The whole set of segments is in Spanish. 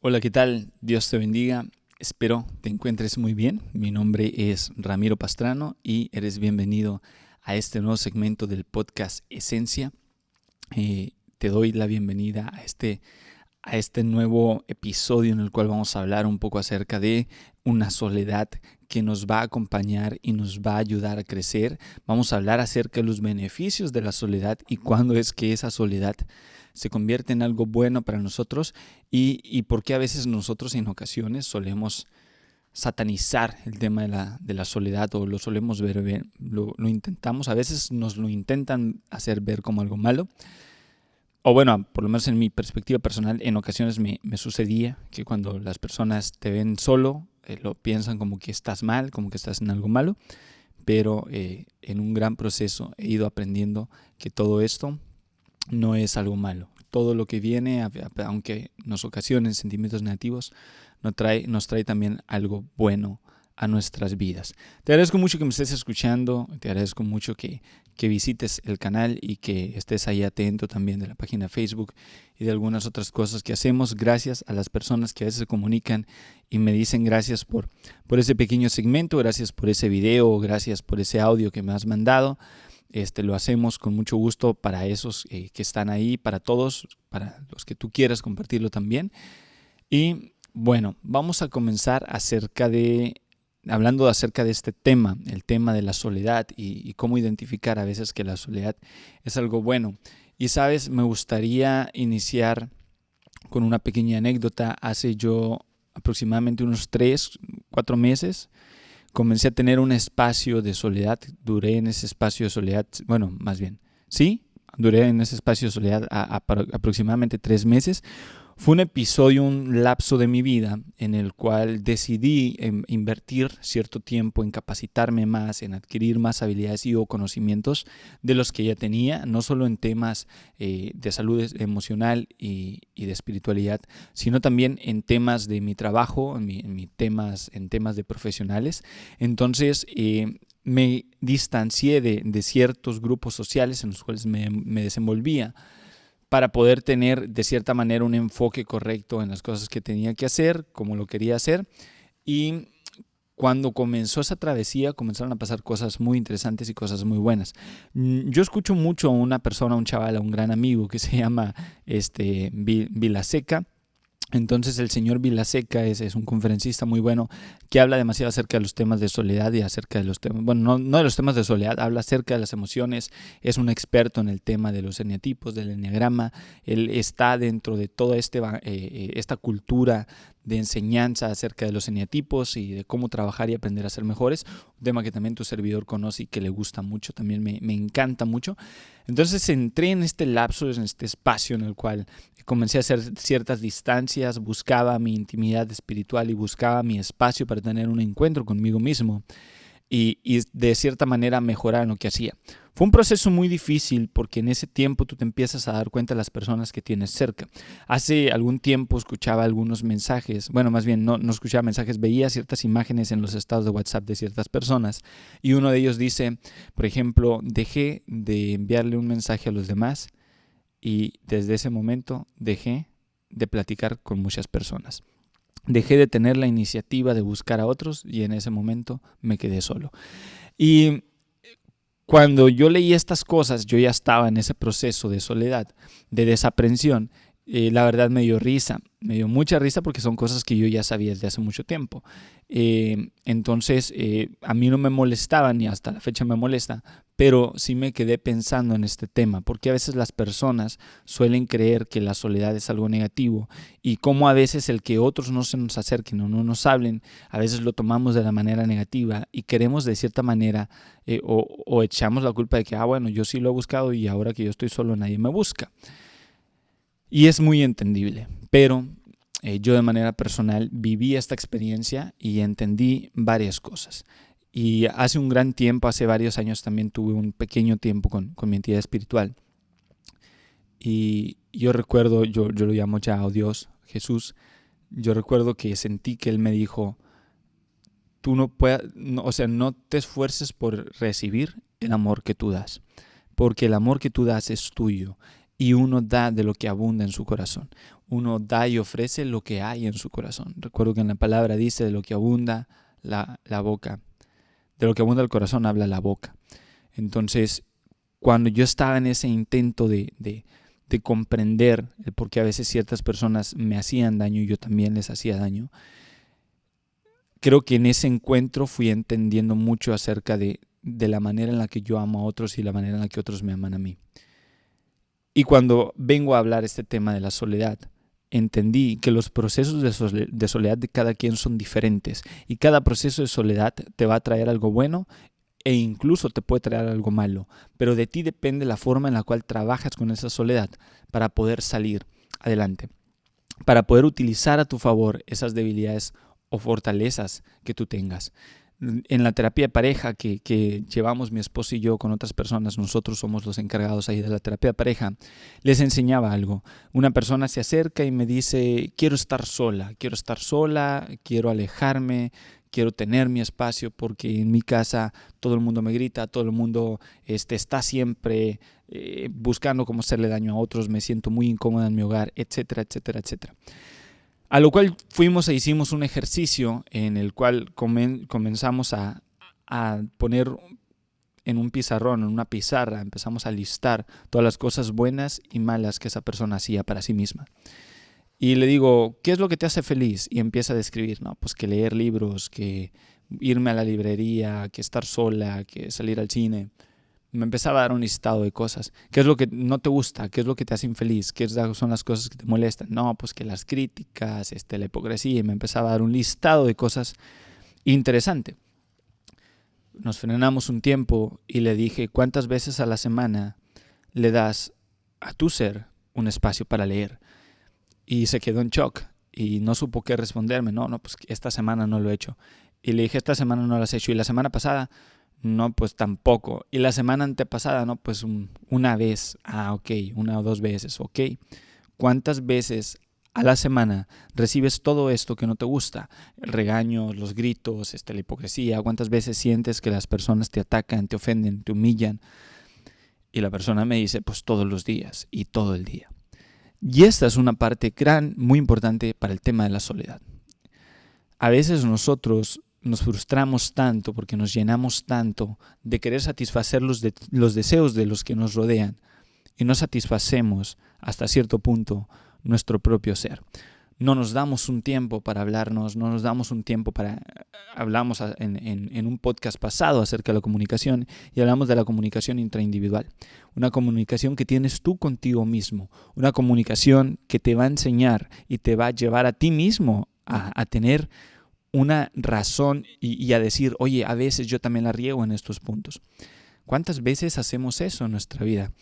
Hola, ¿qué tal? Dios te bendiga. Espero te encuentres muy bien. Mi nombre es Ramiro Pastrano y eres bienvenido a este nuevo segmento del podcast Esencia. Te doy la bienvenida a este nuevo episodio en el cual vamos a hablar un poco acerca de una soledad que nos va a acompañar y nos va a ayudar a crecer. Vamos a hablar acerca de los beneficios de la soledad y cuándo es que esa soledad se convierte en algo bueno para nosotros y por qué a veces nosotros en ocasiones solemos satanizar el tema de la soledad o lo solemos ver bien, lo intentamos, a veces nos lo intentan hacer ver como algo malo. O bueno, por lo menos en mi perspectiva personal, en ocasiones me sucedía que cuando las personas te ven solo, lo piensan como que estás mal, como que estás en algo malo, pero en un gran proceso he ido aprendiendo que todo esto no es algo malo. Todo lo que viene, aunque nos ocasione sentimientos negativos, nos trae también algo bueno a nuestras vidas. Te agradezco mucho que me estés escuchando, te agradezco mucho que visites el canal y que estés ahí atento también de la página de Facebook y de algunas otras cosas que hacemos. Gracias a las personas que a veces se comunican y me dicen gracias por ese pequeño segmento, gracias por ese video, gracias por ese audio que me has mandado. Lo hacemos con mucho gusto para esos que están ahí, para todos, para los que tú quieras compartirlo también. Y bueno, vamos a comenzar hablando acerca de este tema, el tema de la soledad y cómo identificar a veces que la soledad es algo bueno. Y sabes, me gustaría iniciar con una pequeña anécdota. Hace yo aproximadamente unos 3-4 meses comencé a tener un espacio de soledad. Duré en ese espacio de soledad, duré en ese espacio de soledad aproximadamente 3 meses. Fue un episodio, un lapso de mi vida en el cual decidí invertir cierto tiempo en capacitarme más, en adquirir más habilidades y o conocimientos de los que ya tenía, no solo en temas de salud emocional y de espiritualidad, sino también en temas de mi trabajo, en temas de profesionales. Entonces, me distancié de ciertos grupos sociales en los cuales me desenvolvía, para poder tener de cierta manera un enfoque correcto en las cosas que tenía que hacer, como lo quería hacer. Y cuando comenzó esa travesía, comenzaron a pasar cosas muy interesantes y cosas muy buenas. Yo escucho mucho a una persona, a un chaval, a un gran amigo que se llama Vilaseca. Entonces el señor Vilaseca es un conferencista muy bueno que habla demasiado acerca de los temas de soledad y acerca de los temas, bueno, no de los temas de soledad, habla acerca de las emociones, es un experto en el tema de los eneatipos, del eneagrama. Él está dentro de toda esta cultura de enseñanza acerca de los eneatipos y de cómo trabajar y aprender a ser mejores, un tema que también tu servidor conoce y que le gusta mucho, también me encanta mucho. Entonces entré en este lapso, en este espacio en el cual comencé a hacer ciertas distancias, buscaba mi intimidad espiritual y buscaba mi espacio para tener un encuentro conmigo mismo y de cierta manera mejorar en lo que hacía. Fue un proceso muy difícil porque en ese tiempo tú te empiezas a dar cuenta de las personas que tienes cerca. Hace algún tiempo escuchaba algunos mensajes, bueno, más bien no escuchaba mensajes, veía ciertas imágenes en los estados de WhatsApp de ciertas personas y uno de ellos dice, por ejemplo, dejé de enviarle un mensaje a los demás y desde ese momento dejé de platicar con muchas personas. Dejé de tener la iniciativa de buscar a otros y en ese momento me quedé solo. Y cuando yo leí estas cosas, yo ya estaba en ese proceso de soledad, de desaprensión. La verdad me dio mucha risa porque son cosas que yo ya sabía desde hace mucho tiempo. Entonces, a mí no me molestaba, ni hasta la fecha me molesta, pero sí me quedé pensando en este tema, porque a veces las personas suelen creer que la soledad es algo negativo y como a veces el que otros no se nos acerquen o no nos hablen, a veces lo tomamos de la manera negativa y queremos de cierta manera o echamos la culpa de que, bueno, yo sí lo he buscado y ahora que yo estoy solo nadie me busca. Y es muy entendible, pero yo de manera personal viví esta experiencia y entendí varias cosas. Y hace un gran tiempo, hace varios años también tuve un pequeño tiempo con mi entidad espiritual. Y yo recuerdo, yo lo llamo ya a Dios, Jesús, yo recuerdo que sentí que Él me dijo, tú no te esfuerces por recibir el amor que tú das, porque el amor que tú das es tuyo. Y uno da de lo que abunda en su corazón. uno da y ofrece lo que hay en su corazón. Recuerdo que en la palabra dice de lo que abunda la boca, de lo que abunda el corazón habla la boca. Entonces, cuando yo estaba en ese intento de comprender el por qué a veces ciertas personas me hacían daño y yo también les hacía daño, creo que en ese encuentro fui entendiendo mucho acerca de la manera en la que yo amo a otros y la manera en la que otros me aman a mí. Y cuando vengo a hablar este tema de la soledad, entendí que los procesos de soledad de cada quien son diferentes y cada proceso de soledad te va a traer algo bueno e incluso te puede traer algo malo, pero de ti depende la forma en la cual trabajas con esa soledad para poder salir adelante, para poder utilizar a tu favor esas debilidades o fortalezas que tú tengas. En la terapia de pareja que llevamos mi esposo y yo con otras personas, nosotros somos los encargados ahí de la terapia de pareja, les enseñaba algo. Una persona se acerca y me dice, quiero estar sola, quiero alejarme, quiero tener mi espacio porque en mi casa todo el mundo me grita, todo el mundo está siempre buscando cómo hacerle daño a otros, me siento muy incómoda en mi hogar, etcétera, etcétera, etcétera. A lo cual fuimos e hicimos un ejercicio en el cual comenzamos a poner en un pizarrón, en una pizarra, empezamos a listar todas las cosas buenas y malas que esa persona hacía para sí misma. Y le digo, ¿qué es lo que te hace feliz? Y empieza a describir, no, pues que leer libros, que irme a la librería, que estar sola, que salir al cine. Me empezaba a dar un listado de cosas. ¿Qué es lo que no te gusta? ¿Qué es lo que te hace infeliz? ¿Qué son las cosas que te molestan? No, pues que las críticas, la hipocresía. Y me empezaba a dar un listado de cosas interesante. Nos frenamos un tiempo y le dije, ¿cuántas veces a la semana le das a tu ser un espacio para leer? Y se quedó en shock y no supo qué responderme. No, pues esta semana no lo he hecho. Y le dije, esta semana no lo has hecho. Y la semana pasada, no, pues tampoco. Y la semana antepasada, no, pues una vez. Ok, 1 o 2 veces, ok. ¿Cuántas veces a la semana recibes todo esto que no te gusta? El regaño, los gritos, la hipocresía. ¿Cuántas veces sientes que las personas te atacan, te ofenden, te humillan? Y la persona me dice, pues todos los días y todo el día. Y esta es una parte muy importante para el tema de la soledad. A veces nosotros nos frustramos tanto porque nos llenamos tanto de querer satisfacer los deseos de los que nos rodean y no satisfacemos hasta cierto punto nuestro propio ser. No nos damos un tiempo para hablarnos, no nos damos un tiempo para... Hablamos en un podcast pasado acerca de la comunicación y hablamos de la comunicación intraindividual. Una comunicación que tienes tú contigo mismo, una comunicación que te va a enseñar y te va a llevar a ti mismo a tener una razón y a decir, oye, a veces yo también la riego en estos puntos. ¿Cuántas veces hacemos eso en nuestra vida?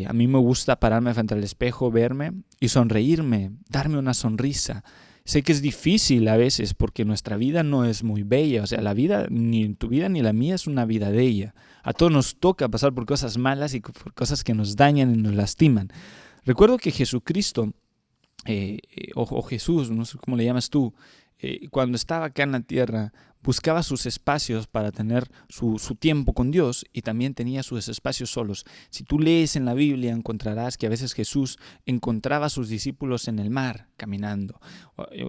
A mí me gusta pararme frente al espejo, verme y sonreírme, darme una sonrisa. Sé que es difícil a veces porque nuestra vida no es muy bella. O sea, la vida, ni tu vida ni la mía es una vida bella. A todos nos toca pasar por cosas malas y por cosas que nos dañan y nos lastiman. Recuerdo que Jesucristo, o Jesús, no sé cómo le llamas tú, cuando estaba acá en la tierra, buscaba sus espacios para tener su tiempo con Dios y también tenía sus espacios solos. Si tú lees en la Biblia, encontrarás que a veces Jesús encontraba a sus discípulos en el mar caminando.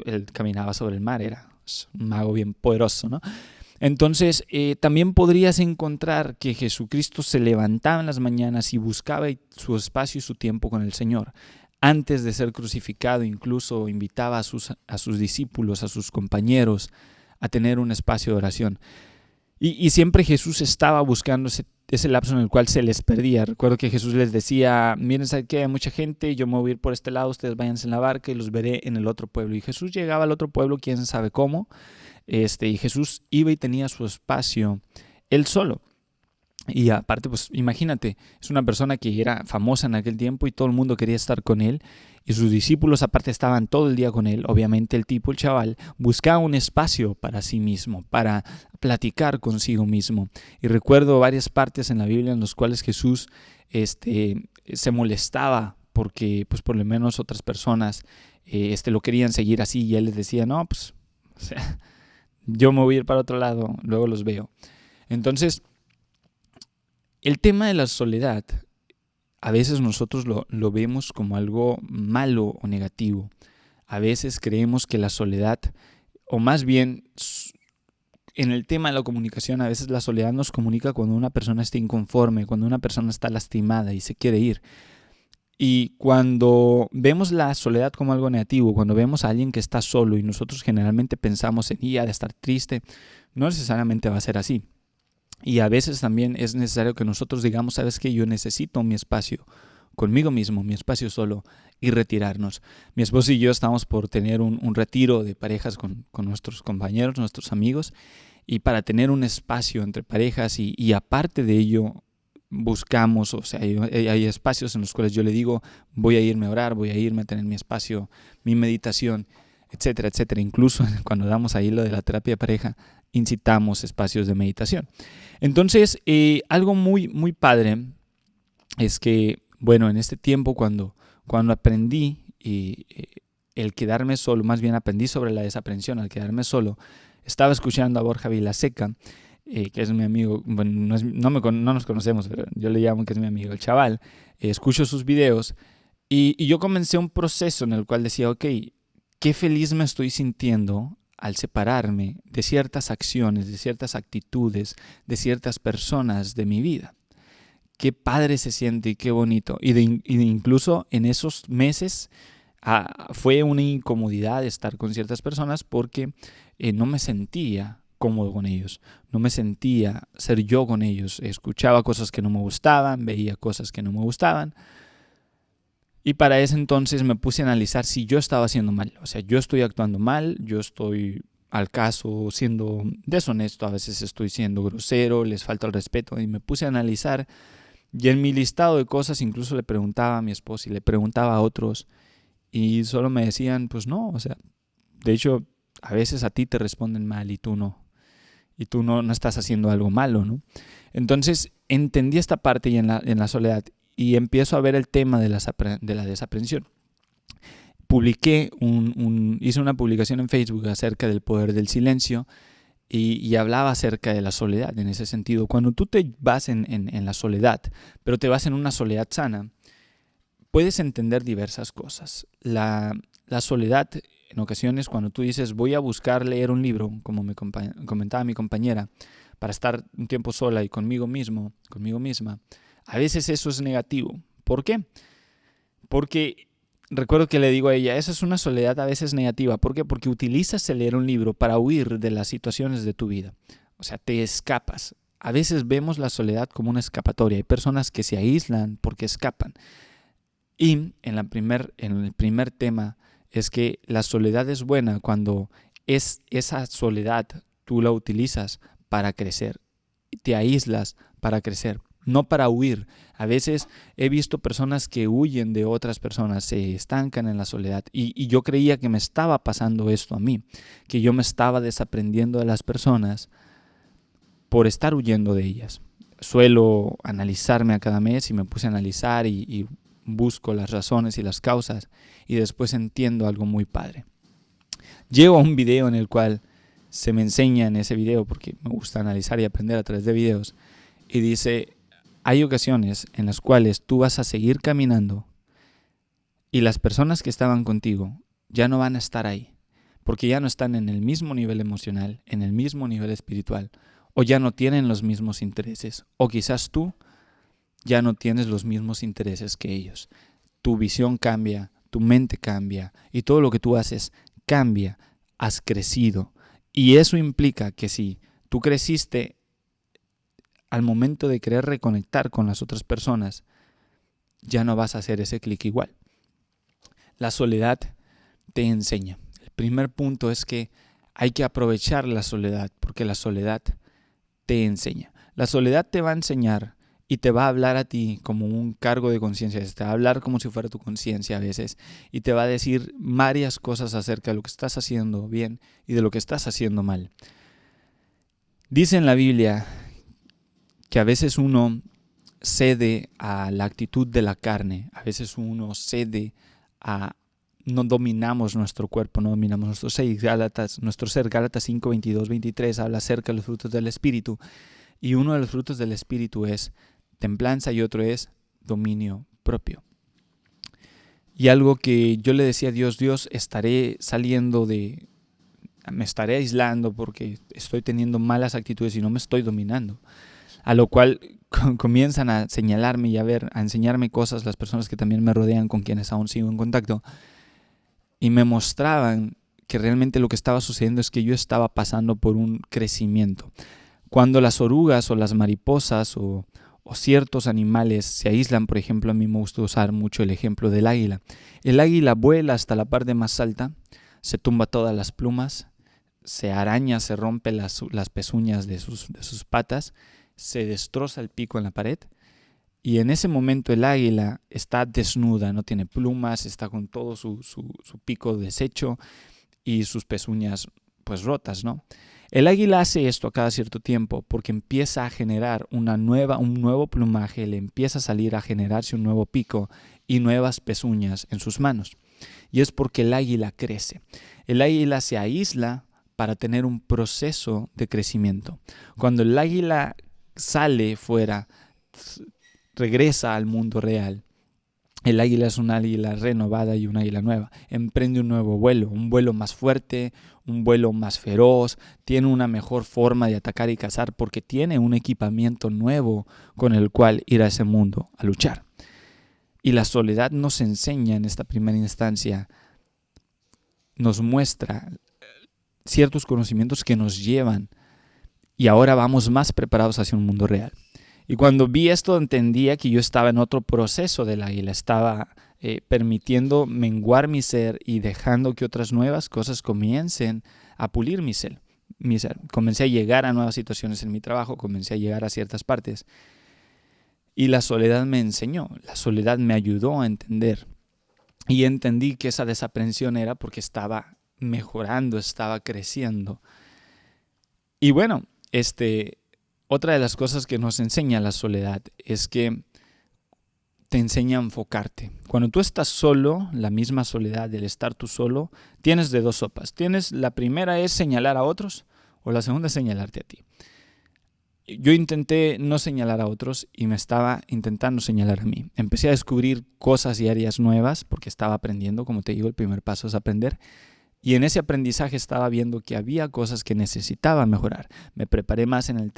Él caminaba sobre el mar, era un mago bien poderoso, ¿no? Entonces, también podrías encontrar que Jesucristo se levantaba en las mañanas y buscaba su espacio y su tiempo con el Señor. Antes de ser crucificado, incluso invitaba a sus discípulos, a sus compañeros, a tener un espacio de oración. Y siempre Jesús estaba buscando ese lapso en el cual se les perdía. Recuerdo que Jesús les decía, miren, ¿saben qué? Hay mucha gente, yo me voy a ir por este lado, ustedes váyanse en la barca y los veré en el otro pueblo. Y Jesús llegaba al otro pueblo, quién sabe cómo, y Jesús iba y tenía su espacio él solo. Y aparte, pues imagínate, es una persona que era famosa en aquel tiempo y todo el mundo quería estar con él. Y sus discípulos aparte estaban todo el día con él. Obviamente el chaval, buscaba un espacio para sí mismo, para platicar consigo mismo. Y recuerdo varias partes en la Biblia en las cuales Jesús se molestaba porque pues por lo menos otras personas lo querían seguir así. Y él les decía, no, pues o sea, yo me voy a ir para otro lado, luego los veo. Entonces, el tema de la soledad, a veces nosotros lo vemos como algo malo o negativo, a veces creemos que la soledad, o más bien en el tema de la comunicación, a veces la soledad nos comunica cuando una persona está inconforme, cuando una persona está lastimada y se quiere ir. Y cuando vemos la soledad como algo negativo, cuando vemos a alguien que está solo y nosotros generalmente pensamos en ella, de estar triste, no necesariamente va a ser así. Y a veces también es necesario que nosotros digamos, ¿sabes qué? Yo necesito mi espacio conmigo mismo, mi espacio solo, y retirarnos. Mi esposo y yo estamos por tener un retiro de parejas con nuestros compañeros, nuestros amigos, y para tener un espacio entre parejas y aparte de ello, buscamos, o sea, hay espacios en los cuales yo le digo, voy a irme a orar, voy a irme a tener mi espacio, mi meditación, etcétera, etcétera. Incluso cuando damos ahí lo de la terapia de pareja, incitamos espacios de meditación. Entonces, algo muy, muy padre es que, bueno, en este tiempo cuando aprendí el quedarme solo, más bien aprendí sobre la desaprensión al quedarme solo, estaba escuchando a Borja Vilaseca, que es mi amigo, bueno, no nos conocemos, pero yo le llamo que es mi amigo, el chaval. Escucho sus videos y yo comencé un proceso en el cual decía, ok, qué feliz me estoy sintiendo al separarme de ciertas acciones, de ciertas actitudes, de ciertas personas de mi vida. Qué padre se siente y qué bonito. Y incluso en esos meses fue una incomodidad estar con ciertas personas porque no me sentía cómodo con ellos, no me sentía ser yo con ellos, escuchaba cosas que no me gustaban, veía cosas que no me gustaban y para ese entonces me puse a analizar si yo estaba haciendo mal, o sea, yo estoy actuando mal, yo estoy al caso siendo deshonesto, a veces estoy siendo grosero, les falta el respeto y me puse a analizar y en mi listado de cosas incluso le preguntaba a mi esposa y le preguntaba a otros y solo me decían, pues no, o sea, de hecho a veces a ti te responden mal y tú no. Y tú no estás haciendo algo malo, ¿no? Entonces entendí esta parte y en la soledad y empiezo a ver el tema de la desaprensión. Hice una publicación en Facebook acerca del poder del silencio y hablaba acerca de la soledad en ese sentido. Cuando tú te vas en la soledad, pero te vas en una soledad sana, puedes entender diversas cosas. La soledad, en ocasiones, cuando tú dices voy a buscar leer un libro, como me comentaba mi compañera, para estar un tiempo sola y conmigo misma, a veces eso es negativo. ¿Por qué? Porque recuerdo que le digo a ella, esa es una soledad a veces negativa. ¿Por qué? Porque utilizas el leer un libro para huir de las situaciones de tu vida. O sea, te escapas. A veces vemos la soledad como una escapatoria. Hay personas que se aíslan porque escapan. Y en el primer tema es que la soledad es buena cuando esa soledad tú la utilizas para crecer. Te aíslas para crecer, no para huir. A veces he visto personas que huyen de otras personas, se estancan en la soledad y yo creía que me estaba pasando esto a mí, que yo me estaba desaprendiendo de las personas por estar huyendo de ellas. Suelo analizarme a cada mes y me puse a analizar y busco las razones y las causas y después entiendo algo muy padre. Llego a un video en el cual se me enseña en ese video, porque me gusta analizar y aprender a través de videos, y dice, hay ocasiones en las cuales tú vas a seguir caminando y las personas que estaban contigo ya no van a estar ahí, porque ya no están en el mismo nivel emocional, en el mismo nivel espiritual, o ya no tienen los mismos intereses, o quizás tú ya no tienes los mismos intereses que ellos. Tu visión cambia, tu mente cambia y todo lo que tú haces cambia. Has crecido. Y eso implica que si tú creciste al momento de querer reconectar con las otras personas, ya no vas a hacer ese clic igual. La soledad te enseña. El primer punto es que hay que aprovechar la soledad, porque la soledad te enseña. La soledad te va a enseñar y te va a hablar a ti como un cargo de conciencia, te va a hablar como si fuera tu conciencia a veces y te va a decir varias cosas acerca de lo que estás haciendo bien y de lo que estás haciendo mal. Dice en la Biblia que a veces uno cede a la actitud de la carne, a veces uno cede a... No dominamos nuestro cuerpo, no dominamos nuestro ser. Gálatas 5, 22, 23 habla acerca de los frutos del Espíritu y uno de los frutos del Espíritu es templanza y otro es dominio propio. Y algo que yo le decía a Dios, Dios, me estaré aislando porque estoy teniendo malas actitudes y no me estoy dominando. A lo cual comienzan a señalarme y a enseñarme cosas las personas que también me rodean, con quienes aún sigo en contacto, y me mostraban que realmente lo que estaba sucediendo es que yo estaba pasando por un crecimiento. Cuando las orugas o las mariposas o ciertos animales se aíslan, por ejemplo, a mí me gusta usar mucho el ejemplo del águila. El águila vuela hasta la parte más alta, se tumba todas las plumas, se araña, se rompe las pezuñas de sus patas, se destroza el pico en la pared, y en ese momento el águila está desnuda, no tiene plumas, está con todo su pico deshecho y sus pezuñas pues rotas, ¿no? El águila hace esto a cada cierto tiempo porque empieza a generar un nuevo plumaje, le empieza a salir a generarse un nuevo pico y nuevas pezuñas en sus manos. Y es porque el águila crece. El águila se aísla para tener un proceso de crecimiento. Cuando el águila sale fuera, regresa al mundo real, el águila es un águila renovada y un águila nueva. Emprende un nuevo vuelo, un vuelo más fuerte, un vuelo más feroz, tiene una mejor forma de atacar y cazar porque tiene un equipamiento nuevo con el cual ir a ese mundo a luchar. Y la soledad nos enseña en esta primera instancia, nos muestra ciertos conocimientos que nos llevan y ahora vamos más preparados hacia un mundo real. Y cuando vi esto entendía que yo estaba en otro proceso del águila, estaba permitiendo menguar mi ser y dejando que otras nuevas cosas comiencen a pulir mi ser. Comencé a llegar a nuevas situaciones en mi trabajo, comencé a llegar a ciertas partes. Y la soledad me enseñó, la soledad me ayudó a entender. Y entendí que esa desaprensión era porque estaba mejorando, estaba creciendo. Y bueno, otra de las cosas que nos enseña la soledad es que te enseña a enfocarte. Cuando tú estás solo, la misma soledad del estar tú solo, tienes de dos sopas. La primera es señalar a otros o la segunda es señalarte a ti. Yo intenté no señalar a otros y me estaba intentando señalar a mí. Empecé a descubrir cosas y áreas nuevas porque estaba aprendiendo. Como te digo, el primer paso es aprender. Y en ese aprendizaje estaba viendo que había cosas que necesitaba mejorar. Me preparé más en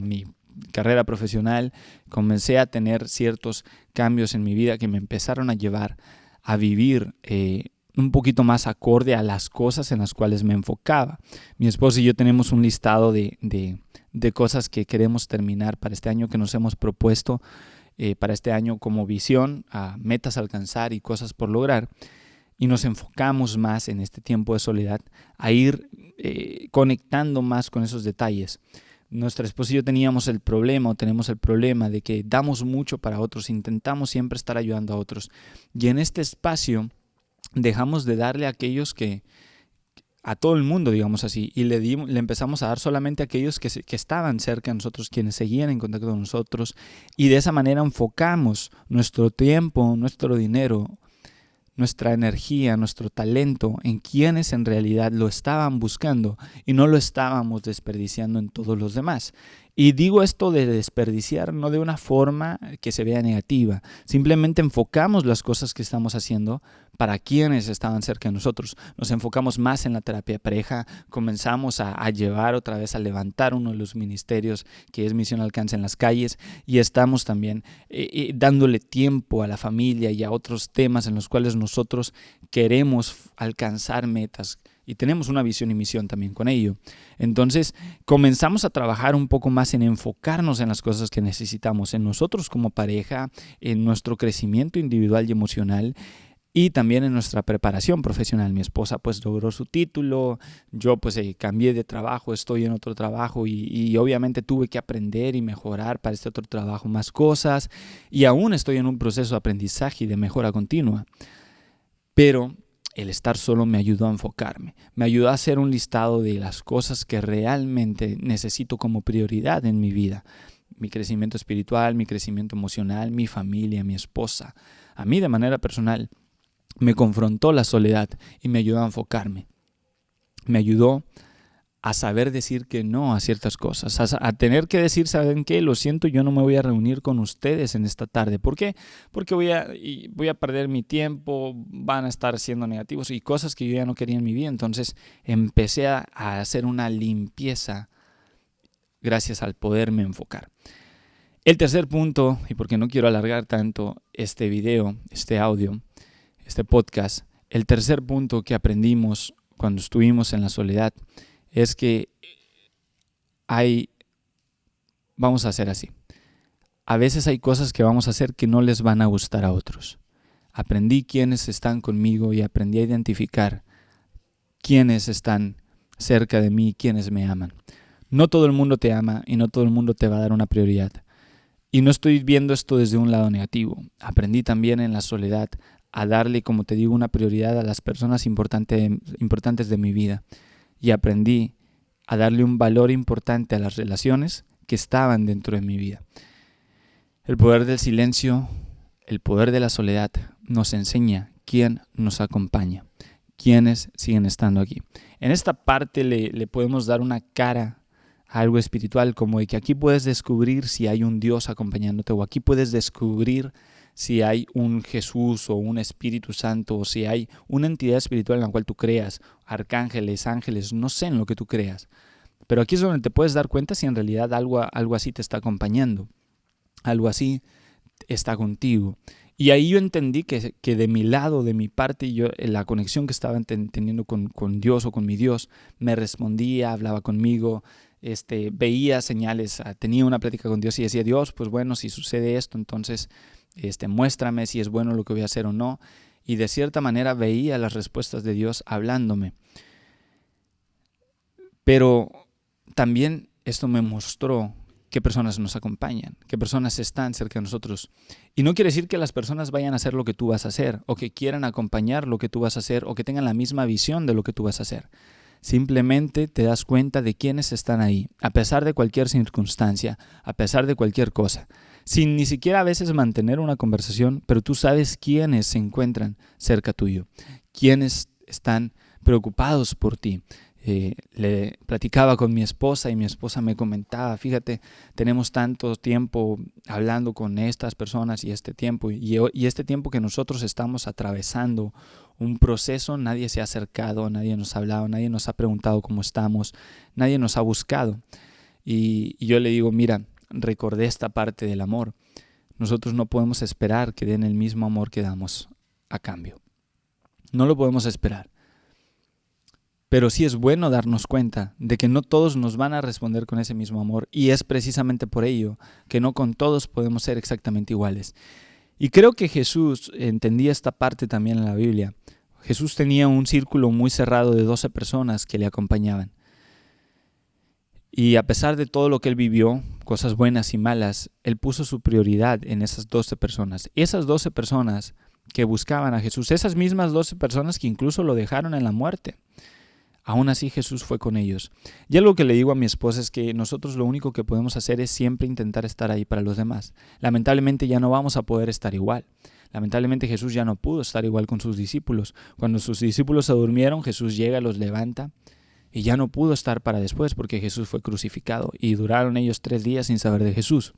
mi carrera profesional. Comencé a tener ciertos cambios en mi vida que me empezaron a llevar a vivir un poquito más acorde a las cosas en las cuales me enfocaba. Mi esposo y yo tenemos un listado de cosas que queremos terminar para este año, que nos hemos propuesto para este año como visión, a metas a alcanzar y cosas por lograr. Y nos enfocamos más en este tiempo de soledad a ir conectando más con esos detalles. Nuestra esposa y yo tenemos el problema de que damos mucho para otros, intentamos siempre estar ayudando a otros. Y en este espacio dejamos de darle a aquellos a todo el mundo, digamos así, y le empezamos a dar solamente a aquellos que estaban cerca de nosotros, quienes seguían en contacto con nosotros, y de esa manera enfocamos nuestro tiempo, nuestro dinero, nuestra energía, nuestro talento en quienes en realidad lo estaban buscando y no lo estábamos desperdiciando en todos los demás. Y digo esto de desperdiciar no de una forma que se vea negativa, simplemente enfocamos las cosas que estamos haciendo para quienes estaban cerca de nosotros. Nos enfocamos más en la terapia de pareja, comenzamos a llevar otra vez a levantar uno de los ministerios que es Misión Alcance en las calles y estamos también dándole tiempo a la familia y a otros temas en los cuales nosotros queremos alcanzar metas. Y tenemos una visión y misión también con ello. Entonces, comenzamos a trabajar un poco más en enfocarnos en las cosas que necesitamos, en nosotros como pareja, en nuestro crecimiento individual y emocional y también en nuestra preparación profesional. Mi esposa pues logró su título, yo pues cambié de trabajo, estoy en otro trabajo y obviamente tuve que aprender y mejorar para este otro trabajo más cosas y aún estoy en un proceso de aprendizaje y de mejora continua. Pero el estar solo me ayudó a enfocarme, me ayudó a hacer un listado de las cosas que realmente necesito como prioridad en mi vida. Mi crecimiento espiritual, mi crecimiento emocional, mi familia, mi esposa. A mí de manera personal me confrontó la soledad y me ayudó a enfocarme. Me ayudó a saber decir que no a ciertas cosas, a tener que decir, ¿saben qué? Lo siento, yo no me voy a reunir con ustedes en esta tarde. ¿Por qué? Porque voy a perder mi tiempo, van a estar siendo negativos y cosas que yo ya no quería en mi vida. Entonces empecé a hacer una limpieza gracias al poderme enfocar. El tercer punto, y porque no quiero alargar tanto este video, este audio, este podcast, el tercer punto que aprendimos cuando estuvimos en la soledad es que vamos a hacer así. A veces hay cosas que vamos a hacer que no les van a gustar a otros. Aprendí quiénes están conmigo y aprendí a identificar quiénes están cerca de mí y quiénes me aman. No todo el mundo te ama y no todo el mundo te va a dar una prioridad. Y no estoy viendo esto desde un lado negativo. Aprendí también en la soledad a darle, como te digo, una prioridad a las personas importantes de mi vida. Y aprendí a darle un valor importante a las relaciones que estaban dentro de mi vida. El poder del silencio, el poder de la soledad nos enseña quién nos acompaña, quiénes siguen estando aquí. En esta parte le podemos dar una cara a algo espiritual, como de que aquí puedes descubrir si hay un Dios acompañándote, o aquí puedes descubrir si hay un Jesús o un Espíritu Santo, o si hay una entidad espiritual en la cual tú creas, arcángeles, ángeles, no sé en lo que tú creas. Pero aquí es donde te puedes dar cuenta si en realidad algo así te está acompañando, algo así está contigo. Y ahí yo entendí que de mi lado, de mi parte, yo la conexión que estaba teniendo con Dios o con mi Dios, me respondía, hablaba conmigo, veía señales, tenía una plática con Dios y decía, Dios, pues bueno, si sucede esto, entonces muéstrame si es bueno lo que voy a hacer o no. Y de cierta manera veía las respuestas de Dios hablándome. Pero también esto me mostró qué personas nos acompañan, qué personas están cerca de nosotros. Y no quiere decir que las personas vayan a hacer lo que tú vas a hacer, o que quieran acompañar lo que tú vas a hacer, o que tengan la misma visión de lo que tú vas a hacer. Simplemente te das cuenta de quiénes están ahí, a pesar de cualquier circunstancia, a pesar de cualquier cosa. Sin ni siquiera a veces mantener una conversación, pero tú sabes quiénes se encuentran cerca tuyo, quiénes están preocupados por ti. Le platicaba con mi esposa y mi esposa me comentaba, fíjate, tenemos tanto tiempo hablando con estas personas y este tiempo que nosotros estamos atravesando un proceso, nadie se ha acercado, nadie nos ha hablado, nadie nos ha preguntado cómo estamos, nadie nos ha buscado. Y yo le digo, mira, recordé esta parte del amor. Nosotros no podemos esperar que den el mismo amor que damos a cambio. No lo podemos esperar. Pero sí es bueno darnos cuenta de que no todos nos van a responder con ese mismo amor, y es precisamente por ello que no con todos podemos ser exactamente iguales. Y creo que Jesús entendía esta parte también en la Biblia. Jesús tenía un círculo muy cerrado de 12 personas que le acompañaban. Y a pesar de todo lo que él vivió, cosas buenas y malas, él puso su prioridad en esas 12 personas. Esas 12 personas que buscaban a Jesús, esas mismas 12 personas que incluso lo dejaron en la muerte. Aún así Jesús fue con ellos. Y algo que le digo a mi esposa es que nosotros lo único que podemos hacer es siempre intentar estar ahí para los demás. Lamentablemente ya no vamos a poder estar igual. Lamentablemente Jesús ya no pudo estar igual con sus discípulos. Cuando sus discípulos se durmieron, Jesús llega, los levanta y ya no pudo estar para después porque Jesús fue crucificado y duraron ellos 3 días sin saber de Jesús.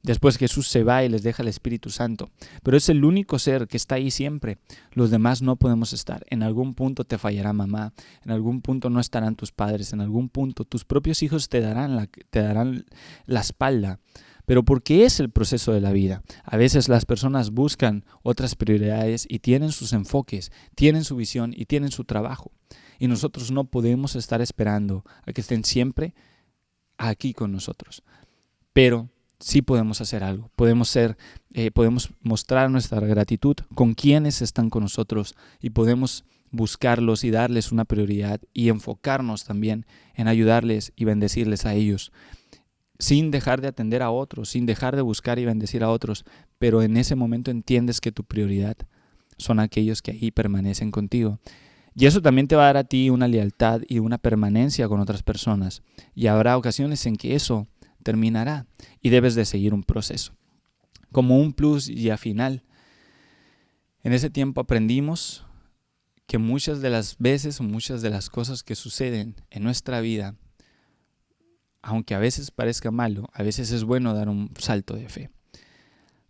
Después Jesús se va y les deja el Espíritu Santo, pero es el único ser que está ahí siempre. Los demás no podemos estar. En algún punto te fallará mamá, en algún punto no estarán tus padres, en algún punto tus propios hijos te darán la espalda. Pero porque es el proceso de la vida. A veces las personas buscan otras prioridades y tienen sus enfoques, tienen su visión y tienen su trabajo. Y nosotros no podemos estar esperando a que estén siempre aquí con nosotros. Pero sí podemos hacer algo, podemos mostrar nuestra gratitud con quienes están con nosotros y podemos buscarlos y darles una prioridad y enfocarnos también en ayudarles y bendecirles a ellos, sin dejar de atender a otros, sin dejar de buscar y bendecir a otros, pero en ese momento entiendes que tu prioridad son aquellos que ahí permanecen contigo. Y eso también te va a dar a ti una lealtad y una permanencia con otras personas, y habrá ocasiones en que eso terminará y debes de seguir un proceso. Como un plus y a final, en ese tiempo aprendimos que muchas de las veces o muchas de las cosas que suceden en nuestra vida aunque a veces parezca malo, a veces es bueno dar un salto de fe.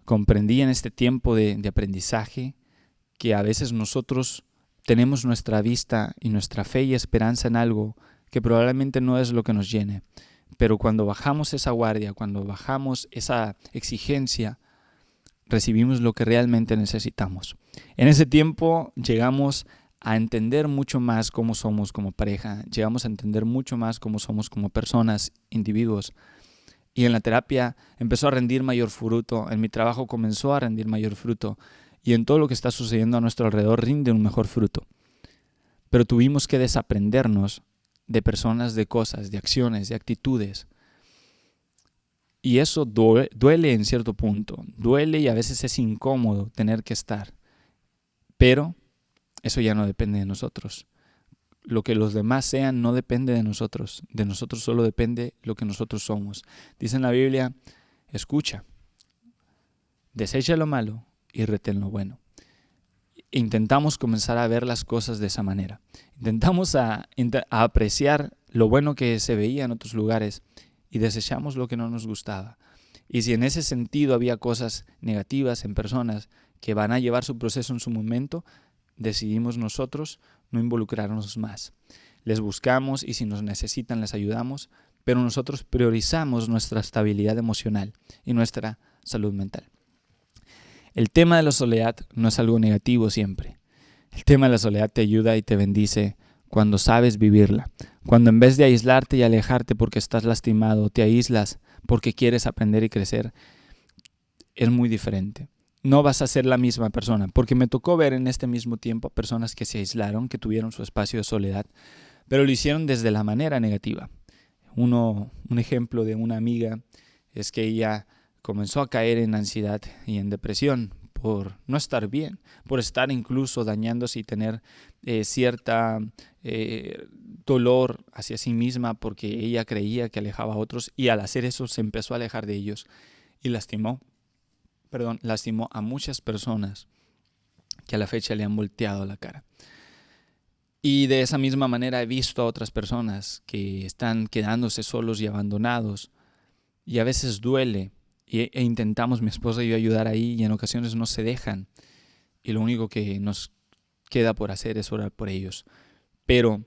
Comprendí en este tiempo de aprendizaje que a veces nosotros tenemos nuestra vista y nuestra fe y esperanza en algo que probablemente no es lo que nos llene. Pero cuando bajamos esa guardia, cuando bajamos esa exigencia, recibimos lo que realmente necesitamos. En ese tiempo llegamos a entender mucho más cómo somos como pareja, llegamos a entender mucho más cómo somos como personas, individuos. Y en la terapia empezó a rendir mayor fruto, en mi trabajo comenzó a rendir mayor fruto, y en todo lo que está sucediendo a nuestro alrededor rinde un mejor fruto. Pero tuvimos que desaprendernos de personas, de cosas, de acciones, de actitudes. Y eso duele en cierto punto, duele y a veces es incómodo tener que estar. Pero eso ya no depende de nosotros. Lo que los demás sean no depende de nosotros solo depende lo que nosotros somos. Dice en la Biblia, escucha, desecha lo malo y retén lo bueno. Intentamos comenzar a ver las cosas de esa manera. Intentamos a apreciar lo bueno que se veía en otros lugares y desechamos lo que no nos gustaba. Y si en ese sentido había cosas negativas en personas que van a llevar su proceso en su momento, decidimos nosotros no involucrarnos más. Les buscamos y si nos necesitan les ayudamos, pero nosotros priorizamos nuestra estabilidad emocional y nuestra salud mental. El tema de la soledad no es algo negativo siempre. El tema de la soledad te ayuda y te bendice cuando sabes vivirla. Cuando en vez de aislarte y alejarte porque estás lastimado, te aíslas porque quieres aprender y crecer, es muy diferente. No vas a ser la misma persona, porque me tocó ver en este mismo tiempo a personas que se aislaron, que tuvieron su espacio de soledad, pero lo hicieron desde la manera negativa. Un ejemplo de una amiga es que ella comenzó a caer en ansiedad y en depresión por no estar bien, por estar incluso dañándose y tener cierta dolor hacia sí misma porque ella creía que alejaba a otros y al hacer eso se empezó a alejar de ellos y lastimó a muchas personas que a la fecha le han volteado la cara. Y de esa misma manera he visto a otras personas que están quedándose solos y abandonados y a veces duele e intentamos mi esposa y yo ayudar ahí y en ocasiones no se dejan y lo único que nos queda por hacer es orar por ellos. Pero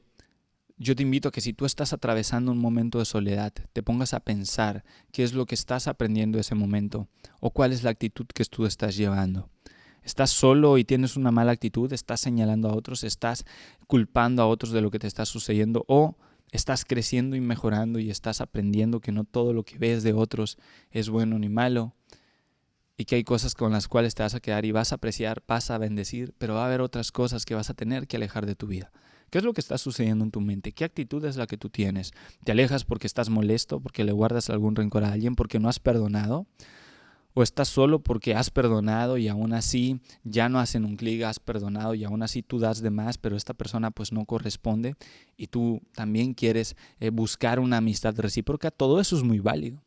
yo te invito a que si tú estás atravesando un momento de soledad, te pongas a pensar qué es lo que estás aprendiendo en ese momento o cuál es la actitud que tú estás llevando. ¿Estás solo y tienes una mala actitud? ¿Estás señalando a otros? ¿Estás culpando a otros de lo que te está sucediendo? ¿O estás creciendo y mejorando y estás aprendiendo que no todo lo que ves de otros es bueno ni malo? Y que hay cosas con las cuales te vas a quedar y vas a apreciar, vas a bendecir, pero va a haber otras cosas que vas a tener que alejar de tu vida. ¿Qué es lo que está sucediendo en tu mente? ¿Qué actitud es la que tú tienes? ¿Te alejas porque estás molesto, porque le guardas algún rencor a alguien, porque no has perdonado? ¿O estás solo porque has perdonado y aún así ya no hacen un clic, has perdonado y aún así tú das de más, pero esta persona pues no corresponde y tú también quieres buscar una amistad recíproca? Todo eso es muy válido.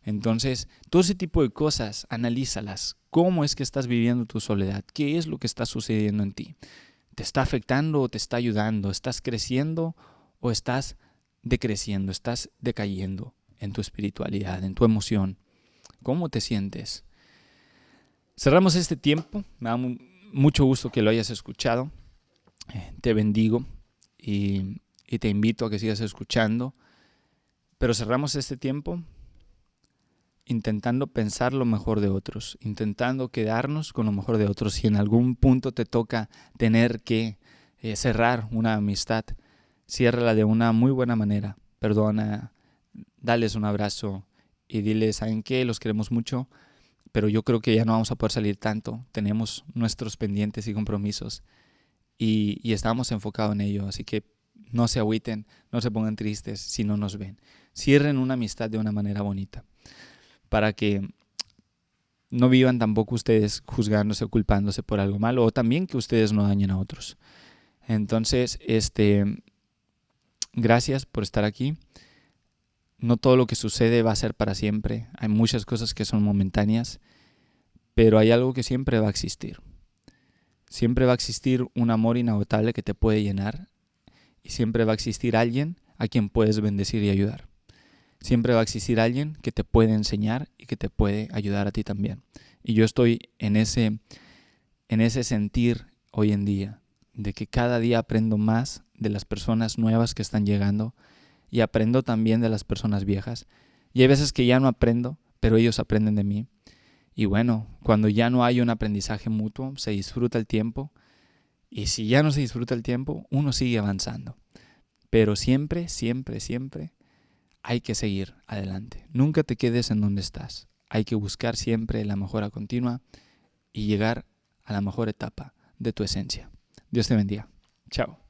Entonces, todo ese tipo de cosas, analízalas. ¿Cómo es que estás viviendo tu soledad? ¿Qué es lo que está sucediendo en ti? ¿Te está afectando o te está ayudando? ¿Estás creciendo o estás decreciendo? ¿Estás decayendo en tu espiritualidad, en tu emoción? ¿Cómo te sientes? Cerramos este tiempo. Me da mucho gusto que lo hayas escuchado. Te bendigo y te invito a que sigas escuchando. Pero cerramos este tiempo intentando pensar lo mejor de otros, intentando quedarnos con lo mejor de otros. Si en algún punto te toca tener que cerrar una amistad, ciérrala de una muy buena manera. Perdona, dales un abrazo y diles, ¿saben qué? Los queremos mucho, pero yo creo que ya no vamos a poder salir tanto. Tenemos nuestros pendientes y compromisos y estamos enfocados en ello, así que no se agüiten, no se pongan tristes si no nos ven. Cierren una amistad de una manera bonita, para que no vivan tampoco ustedes juzgándose o culpándose por algo malo, o también que ustedes no dañen a otros. Entonces, gracias por estar aquí. No todo lo que sucede va a ser para siempre. Hay muchas cosas que son momentáneas, pero hay algo que siempre va a existir. Siempre va a existir un amor inagotable que te puede llenar y siempre va a existir alguien a quien puedes bendecir y ayudar. siempre va a existir alguien que te puede enseñar y que te puede ayudar a ti también. Y yo estoy en ese sentir hoy en día, de que cada día aprendo más de las personas nuevas que están llegando y aprendo también de las personas viejas. Y hay veces que ya no aprendo, pero ellos aprenden de mí. Y bueno, cuando ya no hay un aprendizaje mutuo, se disfruta el tiempo. Y si ya no se disfruta el tiempo, uno sigue avanzando. Pero siempre, siempre, siempre hay que seguir adelante. Nunca te quedes en donde estás. Hay que buscar siempre la mejora continua y llegar a la mejor etapa de tu esencia. Dios te bendiga. Chao.